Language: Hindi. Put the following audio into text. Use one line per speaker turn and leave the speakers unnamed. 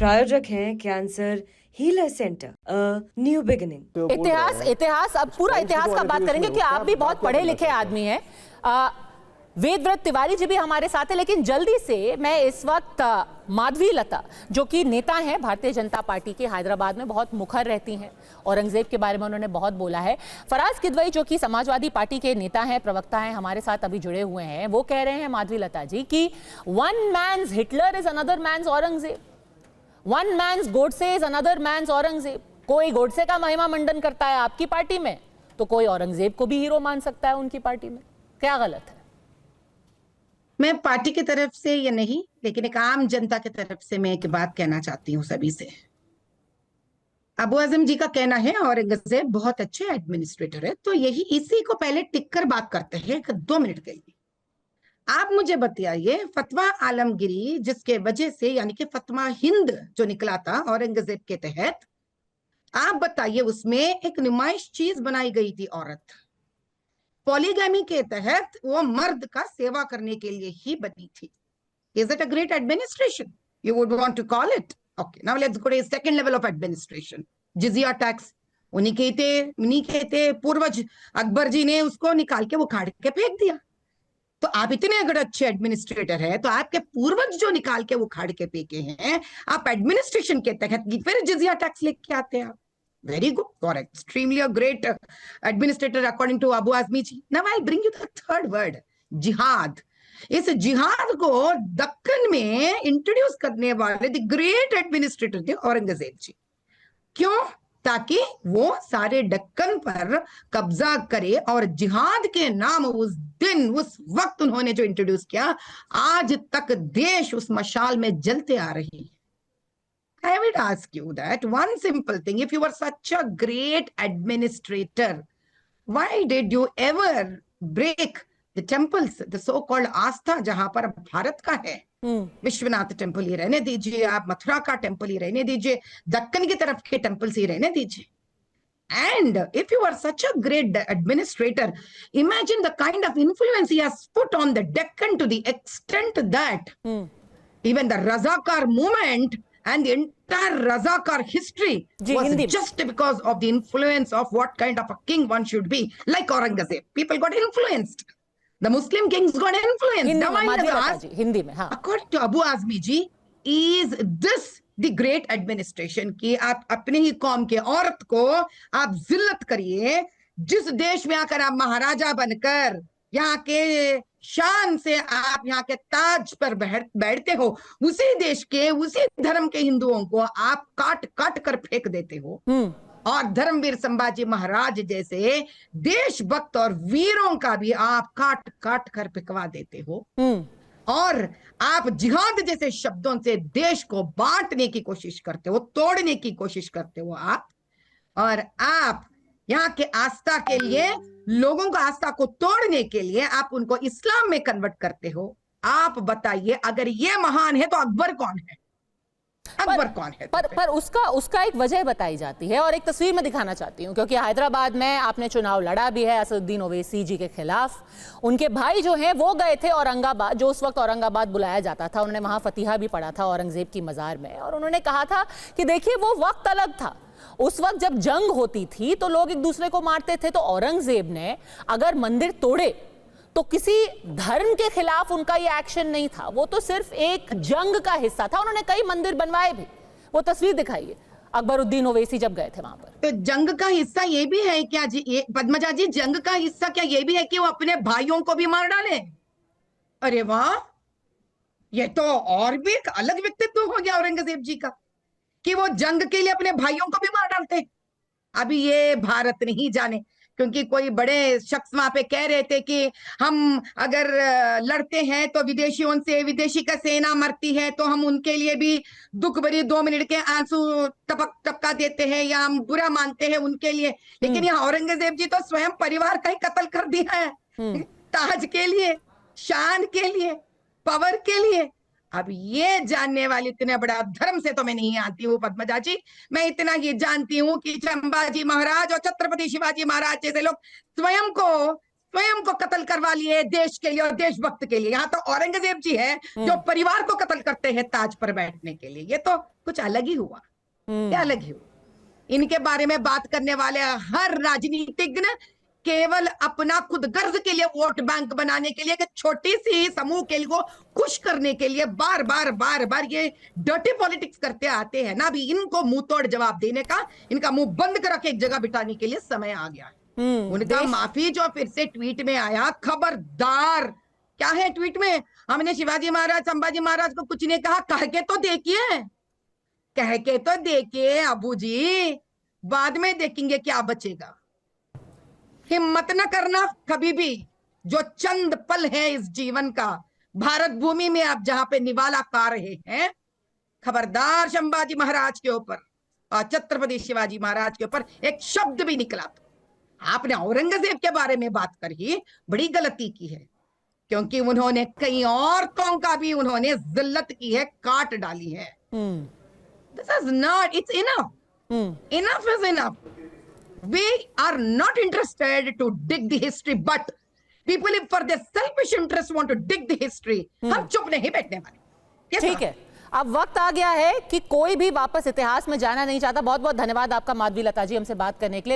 प्रायोजक हैं cancer healer centre, new beginning.
इतिहास अब पूरा इतिहास का बात करेंगे कि आप भी बहुत पढ़े लिखे आदमी हैं। वेदव्रत तिवारी जी भी हमारे साथ है, लेकिन जल्दी से मैं इस वक्त माधवी लता जो कि नेता हैं भारतीय जनता पार्टी के, हैदराबाद में बहुत मुखर रहती हैं, औरंगजेब के बारे में उन्होंने बहुत बोला है। फराज किदवई जो कि समाजवादी पार्टी के नेता हैं, प्रवक्ता हैं, हमारे साथ अभी जुड़े हुए हैं, वो कह रहे हैं माधवी लता जी कि one man's Hitler is another man's Aurangzeb, one man's Godse is another man's Aurangzeb. कोई गोडसे का महिमा मंडन करता है आपकी पार्टी में, तो कोई औरंगजेब को भी हीरो मान सकता है उनकी पार्टी में। क्या गलत है?
मैं पार्टी की तरफ से या नहीं, लेकिन एक आम जनता की तरफ से मैं एक बात कहना चाहती हूँ सभी से। अबू आजम जी का कहना है औरंगजेब बहुत अच्छे एडमिनिस्ट्रेटर है, तो यही इसी को पहले टिक कर बात करते हैं 2 मिनट के लिए। आप मुझे बताइए, फतवा आलमगिरी जिसके वजह से यानी कि फतवा हिंद जो निकला था औरंगजेब के तहत, आप बताइए उसमें एक नुमाइश चीज बनाई गई थी, औरत। पॉलीगैमी के तहत वो मर्द का सेवा करने के लिए ही बनी थी। Is it a great administration? You would want to call it? Okay, now let's go to second level of administration. जिजिया टैक्स उन्हीं के थे पूर्वज, अकबर जी ने उसको निकाल के वो खाड़ के फेंक दिया। तो आप इतने अगर अच्छे एडमिनिस्ट्रेटर है, तो आपके पूर्वज जो निकाल के वो खाड़ के फेंके हैं, आप एडमिनिस्ट्रेशन के तहत फिर जिजिया टैक्स लेके आते हैं आप। Very good, correct, extremely a great administrator according to Abu Azmi ji. Now I'll bring you the third word, jihad. इस जिहाद को दक्कन में इंट्रोड्यूस करने वाले द ग्रेट एडमिनिस्ट्रेटर थे औरंगजेब जी। क्यों? ताकि वो सारे दक्कन पर कब्जा करे, और जिहाद के नाम उस दिन उस वक्त उन्होंने जो इंट्रोड्यूस किया, आज तक देश उस मशाल में जलते आ रही है। I would ask you that one simple thing. If you were such a great administrator, why did you ever break the temples, the so-called आस्था जहां पर भारत का है? विश्वनाथ टेम्पल ही रहने दीजिए, आप मथुरा का टेम्पल ही रहने दीजिए, दक्कन की तरफ के टेम्पल्स ही रहने दीजिए। And if you are such a great administrator, imagine the kind of influence he has put on the Deccan to the extent that even the Razakar movement and the entire Razakar history was just because of the influence of what kind of a king one should be, like Aurangzeb. People got influenced. The Muslim kings got influenced. Now I ask, according to Abu Azmi ji, is this the great administration कि आप अपने ही कौम के औरत को आप जिल्लत करिए, जिस देश में आकर आप महाराजा बनकर यहाँ के शान से आप यहाँ के ताज पर बैठते हो, उसी देश के उसी धर्म के हिंदुओं को आप काट काट कर फेंक देते हो, और धर्मवीर संभाजी महाराज जैसे देशभक्त और वीरों का भी आप काट काट कर फेंकवा देते हो, और आप जिहाद जैसे शब्दों से देश को बांटने की कोशिश करते हो, तोड़ने की कोशिश करते हो आप। और आप यहाँ के आस्था के लिए, लोगों का आस्था को तोड़ने के लिए आप उनको इस्लाम में कन्वर्ट करते हो। आप बताइए, अगर ये महान है तो अकबर कौन है? अकबर कौन है?
पर उसका एक वजह बताई जाती है, और एक तस्वीर में दिखाना चाहती हूँ, क्योंकि हैदराबाद में आपने चुनाव लड़ा भी है असदुद्दीन ओवैसी जी के खिलाफ। उनके भाई जो हैं वो गए थे औरंगाबाद, जो उस वक्त औरंगाबाद बुलाया जाता था, उन्होंने वहां फतिहा भी पढ़ा था औरंगजेब की मजार में, और उन्होंने कहा था कि देखिए वो वक्त अलग था, उस वक्त जब जंग होती थी तो लोग एक दूसरे को मारते थे, तो औरंगजेब ने अगर मंदिर तोड़े तो किसी धर्म के खिलाफ उनका ये एक्शन नहीं था, वो तो सिर्फ एक जंग का हिस्सा था। उन्होंने कई मंदिर बनवाए भी। वो तस्वीर दिखाइए, अकबरुद्दीन ओवैसी जब गए थे वहां पर।
तो जंग का हिस्सा ये भी है क्या जी, ये पद्मजा जी, जंग का हिस्सा क्या ये भी है कि वो अपने भाइयों को भी मार डाले? अरे वाह, ये तो और भी एक अलग व्यक्तित्व हो गया औरंगजेब जी का, कि वो जंग के लिए अपने भाइयों को भी मार डालते। अभी ये भारत नहीं जाने, क्योंकि कोई बड़े शख्स वहां पे कह रहे थे कि हम अगर लड़ते हैं तो विदेशियों से, विदेशी का सेना मरती है तो हम उनके लिए भी दुख भरी 2 मिनट के आंसू टपका देते हैं, या हम बुरा मानते हैं उनके लिए। लेकिन यहाँ औरंगजेब जी तो स्वयं परिवार का ही कत्ल कर दिया है, ताज के लिए, शान के लिए, पावर के लिए। अब ये जानने वाली इतने बड़ा धर्म से तो मैं नहीं आती हूँ पद्मजा जी, मैं इतना ही जानती हूँ कि संभाजी महाराज और छत्रपति शिवाजी महाराज जैसे लोग स्वयं को स्वयं को कत्ल करवा लिए देश के लिए और देशभक्त के लिए। यहाँ तो औरंगजेब जी है जो परिवार को कत्ल करते हैं ताज पर बैठने के लिए। ये तो कुछ अलग ही हुआ, क्या अलग ही हुआ। इनके बारे में बात करने वाले हर राजनीतिज्ञ केवल अपना खुद गर्ज के लिए, वोट बैंक बनाने के लिए, कि छोटी सी समूह के लिए खुश करने के लिए बार बार ये डर्टी पॉलिटिक्स करते आते हैं ना। अभी इनको मुंह तोड़ जवाब देने का, इनका मुंह बंद करके एक जगह बिठाने के लिए समय आ गया है। उनका माफी जो फिर से ट्वीट में आया, खबरदार। क्या है ट्वीट में? हमने शिवाजी महाराज, संभाजी महाराज को कुछ नहीं कहा, कह के तो देखिए, कह के तो देखिए अबू जी, बाद में देखेंगे क्या बचेगा। हिम्मत न करना कभी भी। जो चंद पल है इस जीवन का, भारत भूमि में आप जहां पे निवाला खा रहे हैं, खबरदार संभाजी महाराज के ऊपर और छत्रपति शिवाजी महाराज के ऊपर एक शब्द भी निकला तो आपने औरंगजेब के बारे में बात कर ही बड़ी गलती की है, क्योंकि उन्होंने कई औरतों का भी उन्होंने जिल्लत की है, काट डाली है। This is not, it's enough, enough is enough. We are not interested to dig the history, but people if for their selfish interest want to dig the history, हम चुप नहीं बैठने वाले।
ठीक है, अब वक्त आ गया है कि कोई भी वापस इतिहास में जाना नहीं चाहता। बहुत बहुत धन्यवाद आपका माधवी लता जी हमसे बात करने के लिए।